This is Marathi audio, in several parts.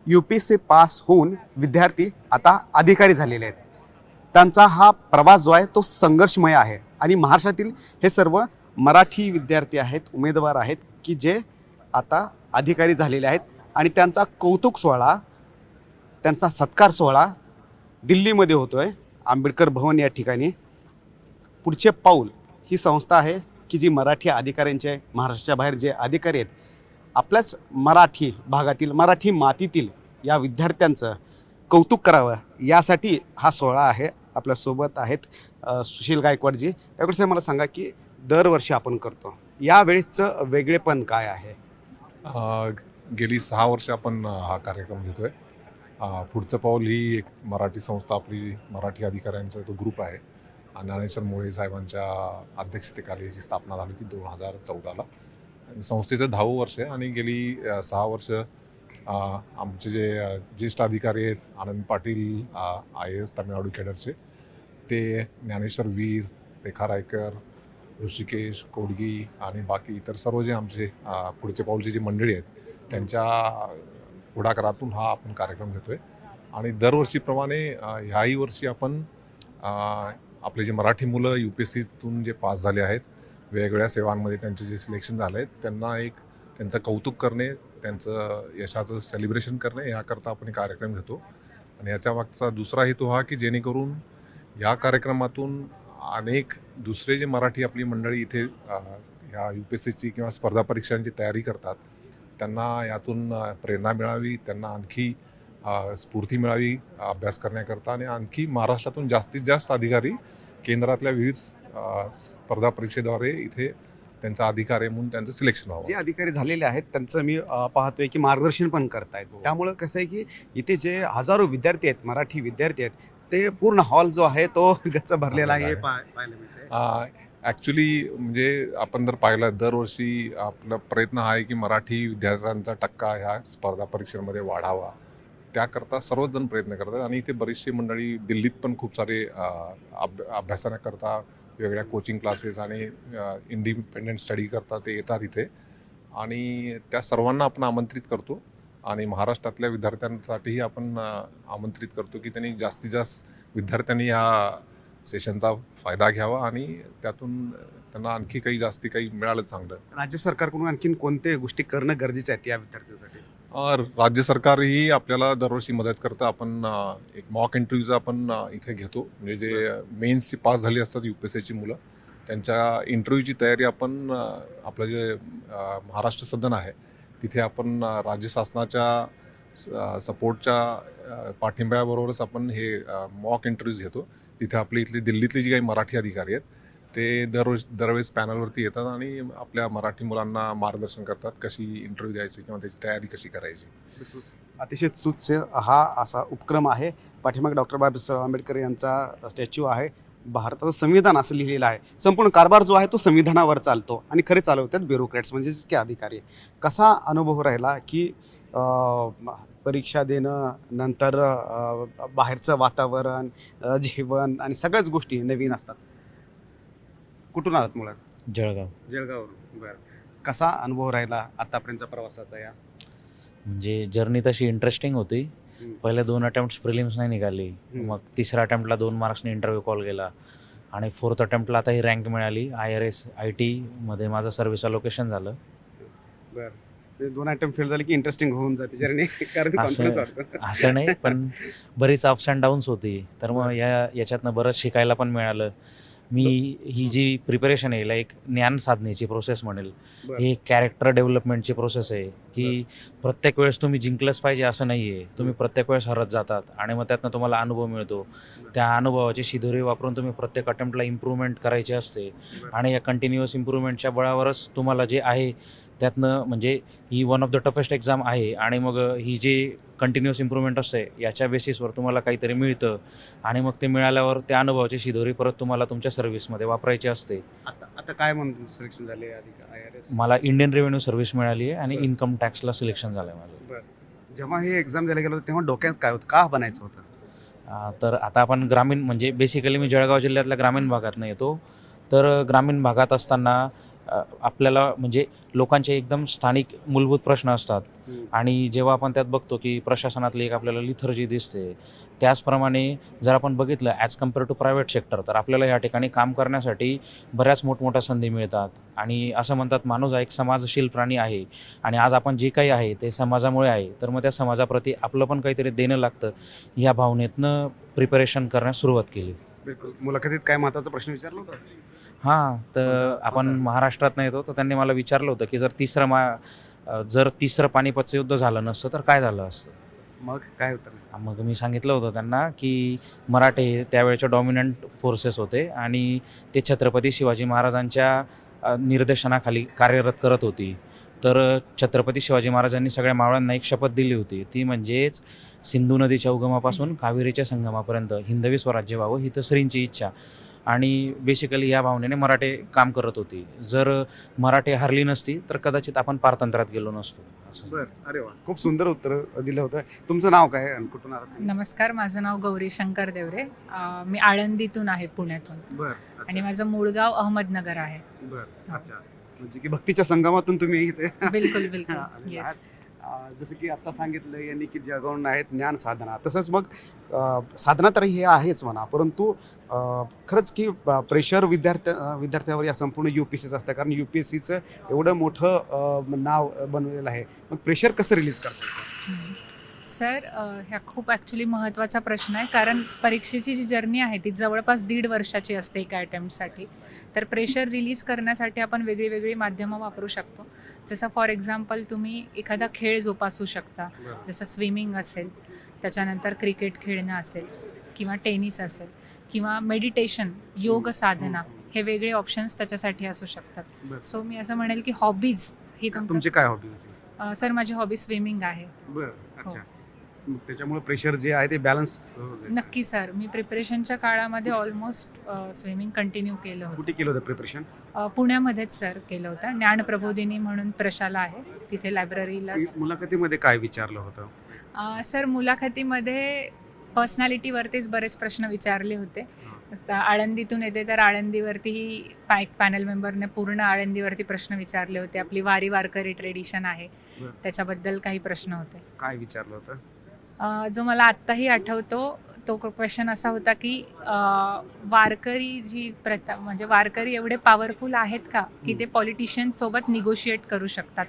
UPSC पास होऊन विद्यार्थी आता अधिकारी झालेले आहेत. त्यांचा हा प्रवास जो आहे तो संघर्षमय आहे आणि महाराष्ट्रातील हे सर्व मराठी विद्यार्थी आहेत, उमेदवार आहेत की जे आता अधिकारी झालेले आहेत आणि त्यांचा कौतुक सोहळा, त्यांचा सत्कार सोहळा दिल्लीमध्ये होतो आहे, आंबेडकर भवन या ठिकाणी. पुढचे पाऊल ही संस्था आहे की जी मराठी अधिकाऱ्यांचे, महाराष्ट्राच्या बाहेर जे अधिकारी आहेत, आपल्याच मराठी भागातील, मराठी मातीतील या विद्यार्थ्यांचं कौतुक करावं यासाठी हा सोहळा आहे. आपल्यासोबत आहेत सुशील गायकवाडजी. गायकवाड साहेब, मला सांगा की दरवर्षी आपण करतो, यावेळेसचं वेगळेपण काय आहे? गेली 6 वर्ष आपण हा कार्यक्रम घेतो आहे. पुढचं पाऊल ही एक मराठी संस्था, आपली मराठी अधिकाऱ्यांचा तो ग्रुप आहे. ज्ञानेश्वर मोळे साहेबांच्या अध्यक्षतेखाली याची स्थापना झाली होती 2014ला. संस्थेचं 10वं वर्ष आहे आणि गेली 6 वर्ष आमचे जे ज्येष्ठ अधिकारी आहेत, आनंद पाटील IAS तामिळनाडू केडरचे, ते ज्ञानेश्वर वीर, रेखा रायकर, ऋषिकेश कोडगी आणि बाकी इतर सर्व जे आमचे पुढचे पाऊलची जी मंडळी आहेत, त्यांच्या पुढाकारातून हा आपण कार्यक्रम घेतो आहे. आणि दरवर्षीप्रमाणे ह्याही वर्षी आपण आपले जे मराठी मुलं UPSCतून जे पास झाले आहेत, वेगवेगळ्या सेवांमध्ये त्यांचे जे सिलेक्शन झाले आहेत, त्यांना एक त्यांचं कौतुक करणे, त्यांचं यशाचं सेलिब्रेशन करणे, याकरता आपण एक कार्यक्रम घेतो. आणि याच्या मागचा दुसरा हेतू हा की जेणेकरून या कार्यक्रमातून अनेक दुसरे जे मराठी आपली मंडळी इथे ह्या UPSCची किंवा स्पर्धा परीक्षांची तयारी करतात, त्यांना यातून प्रेरणा मिळावी, त्यांना आणखी स्फूर्ती मिळावी अभ्यास करण्याकरता, आणि आणखी महाराष्ट्रातून जास्तीत जास्त अधिकारी केंद्रातल्या विविध स्पर्धा परीक्षेद्वारे इथे त्यांचा अधिकारी म्हणून त्यांचं सिलेक्शन व्हावं. जे अधिकारी झालेले आहेत त्यांचं मी पाहतोय की मार्गदर्शन पण करतायत. त्यामुळं कसं आहे की इथे जे हजारो विद्यार्थी आहेत, मराठी विद्यार्थी आहेत, ते पूर्ण हॉल जो आहे तो गच्च भरलेला आहे, पाहायला मिळतंय. ॲक्च्युली म्हणजे आपण जर पाहिलं, दरवर्षी आपला प्रयत्न हा आहे की मराठी विद्यार्थ्यांचा टक्का ह्या स्पर्धा परीक्षांमध्ये वाढावा. त्याकरता सर्वच जण प्रयत्न करतात आणि इथे बरीचशी मंडळी दिल्लीत पण खूप सारे अभ्यासाकरता वेगवेगळ्या कोचिंग क्लासेस आणि इंडिपेंडंट स्टडी करता ते येतात इथे. आणि त्या सर्वांना आपण आमंत्रित करतो आणि महाराष्ट्रातल्या विद्यार्थ्यांसाठीही आपण आमंत्रित करतो की त्यांनी जास्तीत जास्त विद्यार्थ्यांनी या सेशनचा फायदा घ्यावा आणि त्यातून त्यांना आणखी काही मिळालं चांगलं. राज्य सरकारकडून आणखीन कोणत्या गोष्टी करणं गरजेचं आहे या विद्यार्थ्यांसाठी? राज्य सरकारही आपल्याला दरवर्षी मदत करतं. आपण एक मॉक इंटरव्ह्यूचा आपण इथे घेतो. म्हणजे जे मेन्सची पास झाली असतात UPSCची मुलं, त्यांच्या इंटरव्ह्यूची तयारी आपण आपलं जे महाराष्ट्र सदन आहे तिथे आपण राज्य शासनाच्या सपोर्टच्या पाठिंब्याबरोबरच आपण हे मॉक इंटरव्ह्यूज घेतो. तिथे आपले इथले दिल्लीतले जी काही मराठी अधिकारी आहेत ते दरवेळेस पॅनलवरती येतात आणि आपल्या मराठी मुलांना मार्गदर्शन करतात, कशी इंटरव्ह्यू द्यायची किंवा त्याची तयारी कशी करायची. अतिशय सुच्छ हा असा उपक्रम आहे. पाठीमागे डॉक्टर बाबासाहेब आंबेडकर यांचा स्टॅच्यू आहे. भारताचं संविधान असं लिहिलेलं आहे. संपूर्ण कारभार जो आहे तो संविधानावर चालतो आणि खरे चालवतात ब्युरोक्रॅट्स, म्हणजेच की अधिकारी. कसा अनुभव राहिला की परीक्षा देणं, नंतर बाहेरचं वातावरण, जेवण आणि सगळ्याच गोष्टी नवीन असतात? कुठून आलात मुळात? जळगाववरून. बरं, कसा अनुभव राहिला आतापर्यंतचा प्रवासाचा? या म्हणजे जर्नी तशी इंटरेस्टिंग होती. पहिल्या 2 अटेम्प्ट्स प्रिलिम्स नाही निघाली, मग 3ऱ्या अटेम्प्टला 2 मार्क्सने इंटरव्ह्यू कॉल गेला आणि 4th अटेम्प्टला आता ही रँक मिळाली. IRS IT मध्ये माझं सर्व्हिस अलोकेशन झालं. बरं, 2 अटेम्प्ट फेल झाले की इंटरेस्टिंग होऊन जाते जर्नी, कारण कॉन्फिडन्स वाटतो. असं नाही, पण बरीच अप्स अँड डाऊन्स होती. तर मग याच्यातनं बरंच शिकायला पण मिळालं. मी ही जी प्रिपरेशन आहे याला एक ज्ञान साधण्याची प्रोसेस म्हणेल. ही कॅरेक्टर डेव्हलपमेंटची प्रोसेस आहे की प्रत्येक वेळेस तुम्ही जिंकलंच पाहिजे असं नाही आहे. तुम्ही प्रत्येक वेळेस हरत जातात आणि मग त्यातनं तुम्हाला अनुभव मिळतो. त्या अनुभवाची शिदोरी वापरून तुम्ही प्रत्येक अटेम्प्टला इम्प्रूव्हमेंट करायची असते आणि या कंटिन्युअस इम्प्रूव्हमेंटच्या बळावरच तुम्हाला जे आहे त्यातनं, म्हणजे ही one of the toughest exam आहे आणि मग ही जी कंटिन्युअस इम्प्रूव्हमेंट असते याच्या बेसिसवर तुम्हाला काहीतरी मिळतं आणि मग ते मिळाल्यावर त्या अनुभवाची शिदोरी परत तुम्हाला तुमच्या सर्व्हिसमध्ये वापरायची असते. आता काय म्हणून सिलेक्शन झाले? IRS मला इंडियन रेव्हेन्यू सर्व्हिस मिळाली आहे आणि इन्कम टॅक्सला सिलेक्शन झालं आहे माझं. बरं, जेव्हा हे एक्झाम द्यायला गेलो तेव्हा डोक्यात काय होतं, का बनायचं होतं? तर आता आपण ग्रामीण, म्हणजे बेसिकली मी जळगाव जिल्ह्यातल्या ग्रामीण भागातनं येतो. तर ग्रामीण भागात असताना आपल्याला म्हणजे लोकांचे एकदम स्थानिक मूलभूत प्रश्न असतात आणि जेव्हा आपण त्यात बघतो की प्रशासनातली एक आपल्याला लिथर्जी दिसते, त्याचप्रमाणे जर आपण बघितलं as compared to private sector, तर आपल्याला या ठिकाणी काम करण्यासाठी बऱ्याच मोठमोठ्या संधी मिळतात. आणि असं म्हणतात माणूस हा एक समाजशील प्राणी आहे आणि आज आपण जे काही आहे ते समाजामुळे आहे, तर मग त्या समाजाप्रती आपलं पण काहीतरी देणं लागतं, या भावनेतनं प्रिपरेशन करण्यास सुरुवात केली. बिलकुल. मुलाखतीत काय महत्त्वाचा प्रश्न विचारला होता? हां, तर आपण महाराष्ट्रातनं येतो, तर त्यांनी मला विचारलं होतं की जर तिसरं पानिपतचं युद्ध झालं नसतं तर काय झालं असतं. मग काय उत्तर? मग मी सांगितलं होतं त्यांना की मराठे हे त्यावेळेचे डॉमिनंट फोर्सेस होते आणि ते छत्रपती शिवाजी महाराजांच्या निर्देशनाखाली कार्यरत करत होती. तर छत्रपती शिवाजी महाराजांनी सगळ्या मावळ्यांना एक शपथ दिली होती, ती म्हणजेच सिंधू नदीच्या उगमापासून कावेरीच्या संगमापर्यंत हिंदवी स्वराज्य व्हावं ही तर श्रींची इच्छा. आणि बेसिकली या भावनेने मराठे काम करत होती. जर मराठे हरली नसती तर कदाचित आपण पारतंत्र्यात गेलो नसतो असं. बरं. अरे वा, खूप सुंदर उत्तर दिलं होतं. तुमचं नाव काय आणि कुठून आलात तुम्ही? नमस्कार, माझं नाव गौरी शंकर देवरे. मी आळंदीतून आहे, पुण्यातून. बरं. आणि माझं मूळ गाव अहमदनगर आहे. बरं. अच्छा. म्हणजे की भक्तीच्या संगमातून तुम्ही इथे बिलकुल बिलकुल. आणि येस. जसं की आता सांगितलं यांनी की जगवून आहेत ज्ञान साधना, तसंच मग साधना तर हे आहेच म्हणा, परंतु खरंच की प्रेशर विद्यार्थ्यावर या संपूर्ण UPSCचं असतं, कारण UPSCचं एवढं मोठं नाव बनवलेलं आहे. मग प्रेशर कसं रिलीज करतात? सर, ह्या खूप ॲक्च्युली महत्त्वाचा प्रश्न आहे, कारण परीक्षेची जी जर्नी आहे ती जवळपास 1.5 वर्षाची असते एका अटेम्प्टसाठी. तर प्रेशर रिलीज करण्यासाठी आपण वेगळी वेगळी माध्यमं वापरू शकतो. जसं फॉर एक्झाम्पल तुम्ही एखादा खेळ जोपासू शकता, जसं स्विमिंग असेल, त्याच्यानंतर क्रिकेट खेळणं असेल किंवा टेनिस असेल किंवा मेडिटेशन, योग साधना, हे वेगळे ऑप्शन्स त्याच्यासाठी असू शकतात. सो मी असं म्हणेल की हॉबीज ही तुमची काय हॉबी होती? सर, माझी हॉबी स्विमिंग आहे. बरं. अच्छा. मग त्याच्यामुळे प्रेशर जे आहे ते बॅलन्स नक्की सर, मी प्रिपरेशनच्या काळामध्ये ऑलमोस्ट स्विमिंग कंटिन्यू केलं होतं. कुठे केलं होतं प्रिपरेशन? पुण्यामध्येच सर केलं होतं. ज्ञान प्रबोधिनी म्हणून प्रशाला आहे, तिथे लायब्ररीला. मुलाखतीमध्ये काय विचारलं होतं? सर, मुलाखतीमध्ये पर्सनॅलिटीवरतीच बरेच प्रश्न विचारले होते. आळंदीतून येते तर आळंदीवरतीही एक पॅनल मेंबरने पूर्ण आळंदीवरती प्रश्न विचारले होते. आपली वारकरी ट्रेडिशन आहे त्याच्याबद्दल काही प्रश्न होते. काय विचारलं होतं? जो मला आत्ताही आठवतो तो क्वेश्चन असा होता की वारकरी जी प्रथा, म्हणजे वारकरी एवढे पॉवरफुल आहेत का की ते पॉलिटिशियन्स सोबत निगोशिएट करू शकतात.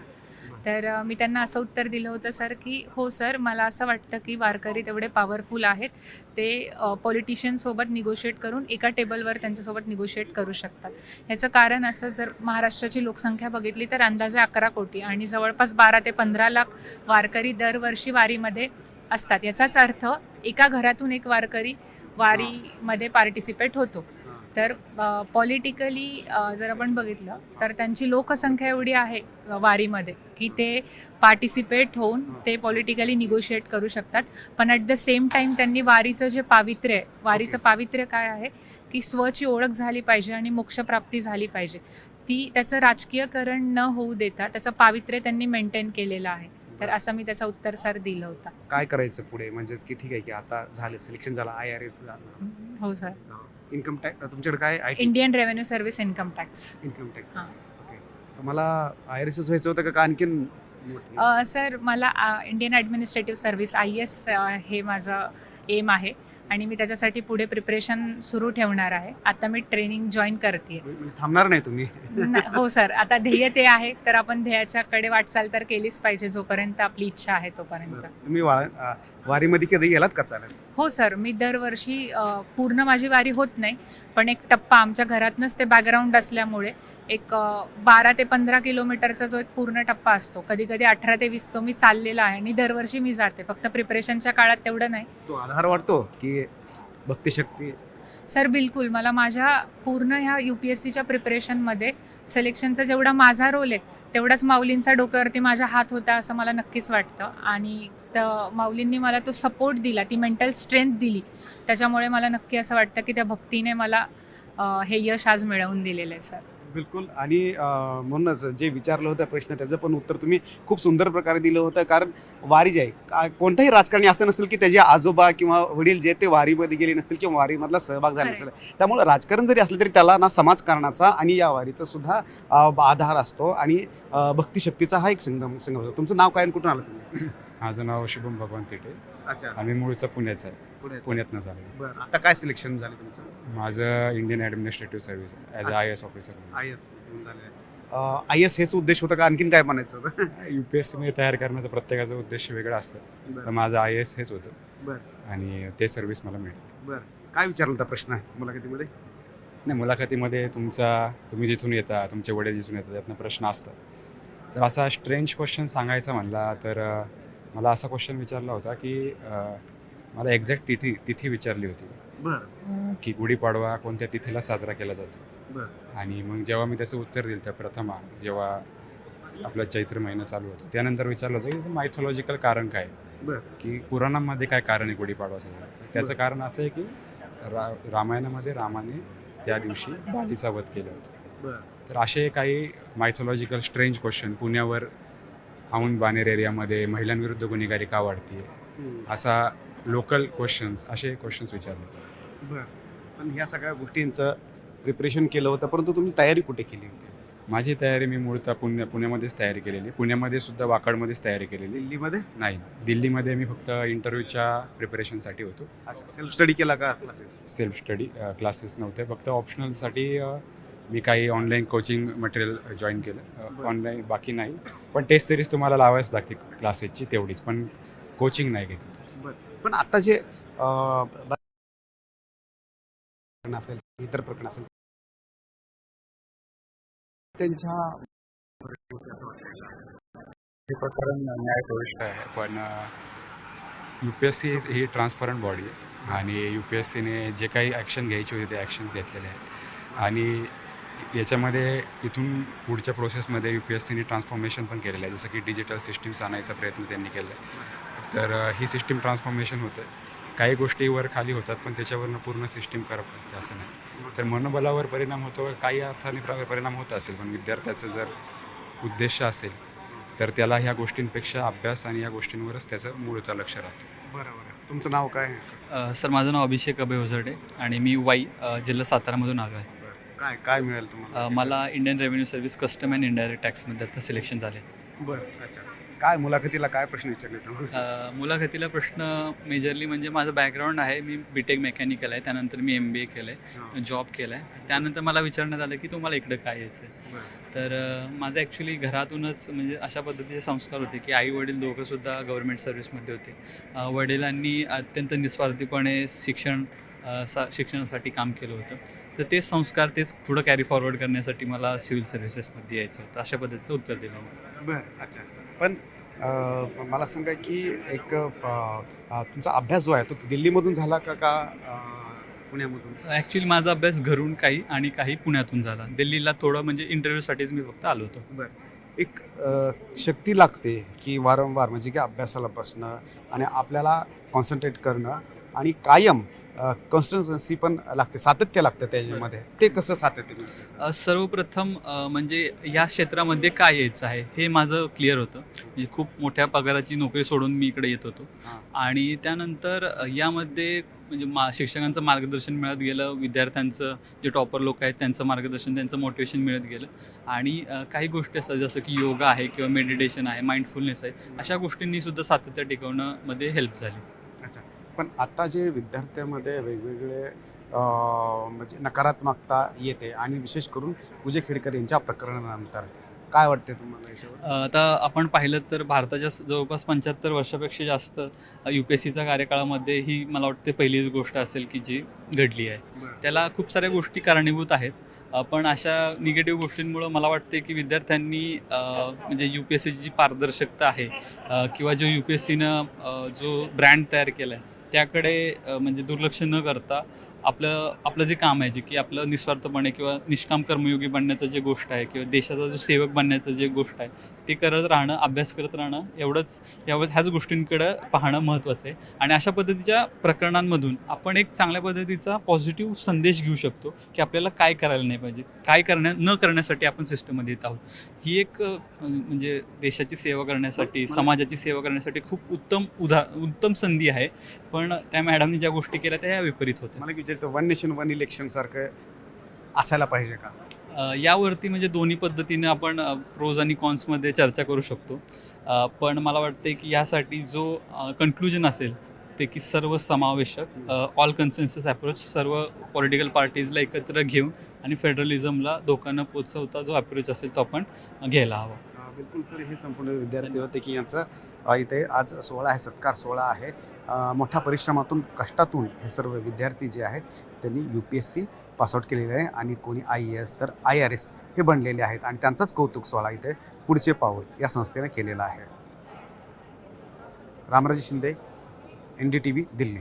तर मी त्यांना असं उत्तर दिलं होतं सर की हो सर, मला असं वाटतं की वारकरी तेवढे पॉवरफुल आहेत, ते पॉलिटिशियनसोबत निगोशिएट करून एका टेबलवर त्यांच्यासोबत निगोशिएट करू शकतात. ह्याचं कारण असं, जर महाराष्ट्राची लोकसंख्या बघितली तर अंदाजे 11 कोटी आणि जवळपास 12 ते 15 लाख वारकरी दरवर्षी वारीमध्ये असतात. याचाच अर्थ एका घरातून एक वारकरी वारीमध्ये पार्टिसिपेट होतो. तर पॉलिटिकली जर आपण बघितलं तर त्यांची लोकसंख्या एवढी आहे वारीमध्ये की ते पार्टिसिपेट होऊन ते पॉलिटिकली निगोशिएट करू शकतात. पण ॲट द सेम टाईम त्यांनी वारीचं जे पावित्र्य आहे, वारीचं पावित्र्य काय आहे की स्वची ओळख झाली पाहिजे आणि मोक्षप्राप्ती झाली पाहिजे, त्याचं राजकीयकरण न होऊ देता त्याचं पावित्र्य त्यांनी मेंटेन केलेलं आहे. तर असं मी त्याचं उत्तर सर दिलं होतं. काय करायचं पुढे, म्हणजेच की ठीक आहे की आता झालं, सिलेक्शन झालं, IRS झालं. हो सर. इन्कम टॅक्स तुमच्याकडे काय? Indian revenue service income tax. Income tax. हां. ओके. तुम्हाला IRSच व्हायचं होतं का आणखीन? सर, मला इंडियन ॲडमिनिस्ट्रेटिव्ह सर्व्हिस IAS हे माझं एम आहे आणि मी त्याच्यासाठी पुढे प्रिपरेशन सुरू ठेवणार आहे. आता मी ट्रेनिंग जॉईन करते. थांबणार नाही तुम्ही? हो सर, आता ध्येय ते आहे तर आपण ध्येयाच्याकडे वाटचाल तर केलीच पाहिजे, जोपर्यंत आपली इच्छा आहे तोपर्यंत. तुम्ही वारीमध्ये कधी गेलात का? चालेल. हो सर, मी दरवर्षी पूर्ण माझी वारी होत नाही, पण एक टप्पा आमच्या घरातनंच ते बॅकग्राऊंड असल्यामुळे एक 12 ते 15 किलोमीटरचा जो एक पूर्ण टप्पा असतो, कधी कधी 18 ते 20 तो मी चाललेला आहे आणि दरवर्षी मी जाते. फक्त प्रिपरेशनच्या काळात तेवढं नाही. तो आधार वाटतो की भक्तिशक्ती? सर बिलकुल, मला माझ्या पूर्ण ह्या UPSCच्या प्रिपरेशनमध्ये सिलेक्शनचा जेवढा माझा रोल आहे तेवढाच माऊलींचा डोक्यावरती माझा हात होता असं मला नक्कीच वाटतं. आणि माऊलींनी मला तो सपोर्ट दिला, ती मेंटल स्ट्रेंथ दिली, त्याच्यामुळे मला नक्की असं वाटतं की त्या भक्तीने मला हे यश आज मिळवून दिलेलं आहे सर. बिलकुल. आणि म्हणूनच जे विचारलं होतं प्रश्न त्याचं पण उत्तर तुम्ही खूप सुंदर प्रकारे दिलं होतं. कारण वारी जी आहे कोणताही राजकारणी असं नसेल की त्याचे आजोबा किंवा वडील जे ते वारीमध्ये गेले नसतील किंवा वारीमधला सहभाग झाला नसेल. त्यामुळे राजकारण जरी असलं तरी त्याला ना समाजकारणाचा आणि या वारीचा सुद्धा आधार असतो आणि भक्तिशक्तीचा हा एक संगम असतो. तुमचं नाव काय आणि कुठून आलं तुम्ही? माझं नाव शुभम भगवान तिटे. अच्छा, आम्ही मूळचं पुण्याचं आहे. पुण्यातनं झालं. बरं. आता काय सिलेक्शन झालं तुमचं? माझं Indian administrative service as a IAS officer. IAS हेच उद्देश होता का आणखीन काय म्हणायचं होतं? UPSC तयार करण्याचा प्रत्येकाचा उद्देश वेगळा असतं. तर माझं IAS हेच होतं. बरं आणि ते सर्व्हिस मला मिळाली. बरं. काय विचारलं होता प्रश्न मुलाखतीमध्ये? नाही, मुलाखतीमध्ये तुम्ही जिथून येता, तुमचे वडील जिथून येतात त्यातनं प्रश्न असतात. तर असा स्ट्रेंज क्वेश्चन सांगायचा म्हणला तर मला असा क्वेश्चन विचारला होता की मला एक्झॅक्ट तिथी विचारली होती बरं की गुढीपाडवा कोणत्या तिथीला साजरा केला जातो. बरं आणि मग जेव्हा मी त्याचं उत्तर दिलं त्या प्रथमा जेव्हा आपला चैत्र महिना चालू होता त्यानंतर विचारलं होतं की मायथॉलॉजिकल कारण काय आहे, बरं की पुराणांमध्ये काय कारण आहे गुढीपाडवा साजरा. त्याचं कारण असं आहे की रामायणामध्ये रामाने त्या दिवशी बालीचा वध केला होता. बरं तर असे काही मायथॉलॉजिकल स्ट्रेंज क्वेश्चन पुण्यावर औंध बाणेर एरियामध्ये महिलांविरुद्ध गुन्हेगारी का वाढते असा लोकल क्वेश्चन्स असे क्वेश्चन्स विचारले. बरं. पण ह्या सगळ्या गोष्टींचं प्रिपरेशन केलं होतं, परंतु तुम्ही तयारी कुठे केली होती? माझी तयारी मी मूळतः पुण्यामध्येच तयारी केलेली. पुण्यामध्ये सुद्धा वाकडमध्येच तयारी केलेली. दिल्लीमध्ये? नाही, दिल्लीमध्ये मी फक्त इंटरव्ह्यूच्या प्रिपरेशनसाठी होतो. सेल्फ स्टडी केला का? सेल्फ स्टडी क्लासेस नव्हते. फक्त ऑप्शनलसाठी मी काही ऑनलाईन कोचिंग मटेरियल जॉईन केलं. ऑनलाईन बाकी नाही. पण टेस्ट सिरीज तुम्हाला लावायच लागते क्लासेसची तेवढीच, पण कोचिंग नाही घेतली. बरं. पण आता जे असेल इतर प्रकरण असेल त्यांच्या हे प्रकरण न्यायप्रविष्ट आहे. पण UPSC ही ट्रान्सपरंट बॉडी आहे आणि UPSCने जे काही ॲक्शन घ्यायचे होते ते ॲक्शन्स घेतलेले आहेत. आणि याच्यामध्ये इथून पुढच्या प्रोसेसमध्ये UPSCने ट्रान्सफॉर्मेशन पण केलेलं आहे. जसं की डिजिटल सिस्टीम्स आणायचा प्रयत्न त्यांनी केला आहे. तर ही सिस्टीम ट्रान्सफॉर्मेशन होतं. काही गोष्टी वर खाली होतात पण त्याच्यावरनं पूर्ण सिस्टीम करप्ट असते असं नाही. तर मनोबलावर परिणाम होतो, काही अर्थाने परिणाम होत असेल. पण विद्यार्थ्याचं जर उद्देश असेल तर त्याला ह्या गोष्टींपेक्षा अभ्यास आणि या गोष्टींवरच त्याचं मूळचं लक्ष राहतं. बरोबर. तुमचं नाव काय? सर माझं नाव अभिषेक अभय होसर्डे आणि मी वाई जिल्हा सातारामधून आलो आहे. काय काय मिळेल तुम्हाला? मला Indian revenue service custom and indirect टॅक्समध्ये आता सिलेक्शन झाले. बरं. अच्छा. काय मुलाखतीला काय प्रश्न विचारले तुम्हाला? मुलाखतीला प्रश्न मेजरली म्हणजे माझं बॅकग्राऊंड आहे. मी BTech मेकॅनिकल आहे, त्यानंतर मी MBA केलं आहे, जॉब केला आहे. त्यानंतर मला विचारण्यात आलं की तुम्हाला इकडं काय यायचं आहे. तर माझं ॲक्च्युली घरातूनच म्हणजे अशा पद्धतीचे संस्कार होते की आई वडील दोघंसुद्धा गव्हर्मेंट सर्व्हिसमध्ये होते. वडिलांनी अत्यंत निस्वार्थीपणे शिक्षणासाठी काम केलं होतं. तर तेच संस्कार तेच पुढं कॅरी फॉरवर्ड करण्यासाठी मला सिव्हिल सर्व्हिसेसमध्ये यायचं होतं. अशा पद्धतीचं उत्तर दिलं. बरं. अच्छा. पण मला सांगा की एक तुमचा अभ्यास जो आहे तो दिल्लीमधून झाला का पुण्यामधून? ॲक्च्युली माझा अभ्यास घरून काही आणि काही पुण्यातून झाला. दिल्लीला थोडं म्हणजे इंटरव्ह्यूसाठीच मी फक्त आलो होतो. बरं. एक शक्ती लागते की वारंवार म्हणजे की अभ्यासाला बसणं आणि आपल्याला कॉन्सन्ट्रेट करणं आणि कायम कन्सिस्टन्सी पण लागते, सातत्य लागतं त्याच्यामध्ये. ते कसं सातत्य? सर्वप्रथम म्हणजे या क्षेत्रामध्ये काय यायचं आहे हे माझं क्लिअर होतं. म्हणजे खूप मोठ्या पगाराची नोकरी सोडून मी इकडे येत होतो. आणि त्यानंतर यामध्ये म्हणजे शिक्षकांचं मार्गदर्शन मिळत गेलं, विद्यार्थ्यांचं जे टॉपर लोक आहेत त्यांचं मार्गदर्शन, त्यांचं मोटिवेशन मिळत गेलं. आणि काही गोष्टी असतात जसं की योगा आहे किंवा मेडिटेशन आहे, माइंडफुलनेस आहे, अशा गोष्टींनी सुद्धा सातत्य टिकवण्यामध्ये हेल्प झाली. अच्छा. पण आता जे विद्यार्थ्यांमध्ये वेगवेगळे म्हणजे नकारात्मकता येते आणि विशेष करून पूजे खेडकर यांच्या प्रकरणानंतर काय वाटते तुम्हाला याच्यावर? आता आपण पाहिलं तर भारताच्या जवळपास 75 वर्षापेक्षा जास्त UPSCच्या कार्यकाळामध्ये ही मला वाटते पहिलीच गोष्ट असेल की जी घडली आहे. त्याला खूप साऱ्या गोष्टी कारणीभूत आहेत. पण अशा निगेटिव्ह गोष्टींमुळं मला वाटते की विद्यार्थ्यांनी म्हणजे UPSCची जी पारदर्शकता आहे किंवा जो UPSCनं जो ब्रँड तयार केला आहे त्याकडे म्हणजे दुर्लक्ष न करता आपलं जे काम आहे जे की आपलं निस्वार्थपणे किंवा निष्काम कर्मयोगी बनण्याचं जे गोष्ट आहे किंवा देशाचा जो सेवक बनण्याचं जे गोष्ट आहे ते करत राहणं, अभ्यास करत राहणं एवढंच ह्याच गोष्टींकडं पाहणं महत्त्वाचं आहे. आणि अशा पद्धतीच्या प्रकरणांमधून आपण एक चांगल्या पद्धतीचा पॉझिटिव्ह संदेश घेऊ शकतो की आपल्याला काय करायला नाही पाहिजे, काय न करण्यासाठी आपण सिस्टममध्ये येत आहोत. ही एक म्हणजे देशाची सेवा करण्यासाठी, समाजाची सेवा करण्यासाठी खूप उत्तम संधी आहे. पण त्या मॅडमनी ज्या गोष्टी केल्या त्या विपरीत होत्या. मला विचारतं, वन नेशन वन इलेक्शन सारखं असायला पाहिजे का? यावरती म्हणजे दोन्ही पद्धतीने आपण प्रोज आणि कॉन्समध्ये चर्चा करू शकतो. पण मला वाटते की यासाठी जो कन्क्लुजन असेल ते की सर्व समावेशक ऑल कन्सेन्सस अप्रोच, सर्व पॉलिटिकल पार्टीजला एकत्र घेऊन आणि फेडरलिझमला धोका न पोचवता जो अप्रोच असेल तो आपण घ्यायला हवा. बिलकुल. तर हे संपूर्ण विद्यार्थी होते की यांचं इथे आज सोहळा आहे, सत्कार सोहळा आहे. मोठ्या परिश्रमातून, कष्टातून हे सर्व विद्यार्थी जे आहेत त्यांनी UPSC पासआउट केलेले आहे आणि कोणी IAS तर IRS हे बनलेले आहेत आणि त्यांचाच कौतुक सोहळा इथे पुढचे पाऊल या संस्थेने केलेला आहे. रामराजे शिंदे, NDTV, दिल्ली.